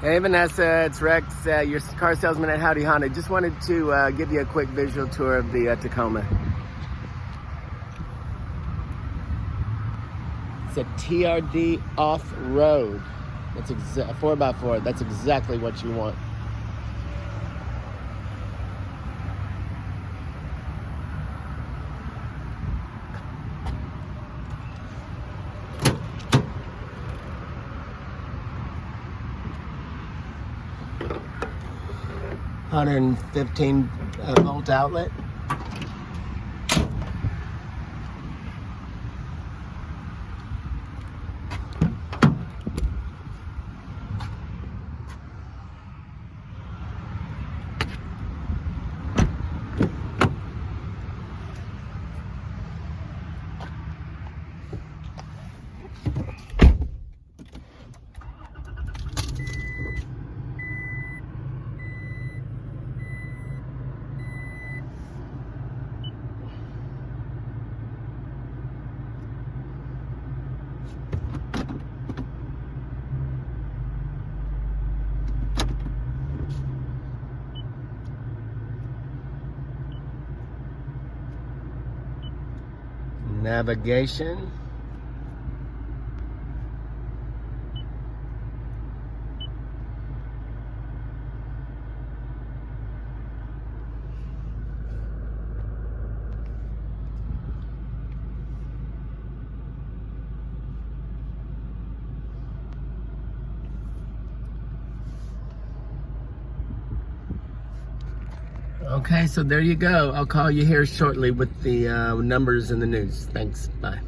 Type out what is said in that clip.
Hey Vanessa, it's Rex, your car salesman at Howdy Honda. Just wanted to give you a quick visual tour of the Tacoma. It's a TRD off-road. That's 4x4. That's exactly what you want. $115 volt outlet. Navigation. Okay, so there you go. I'll call you here shortly with the numbers and the news. Thanks. Bye.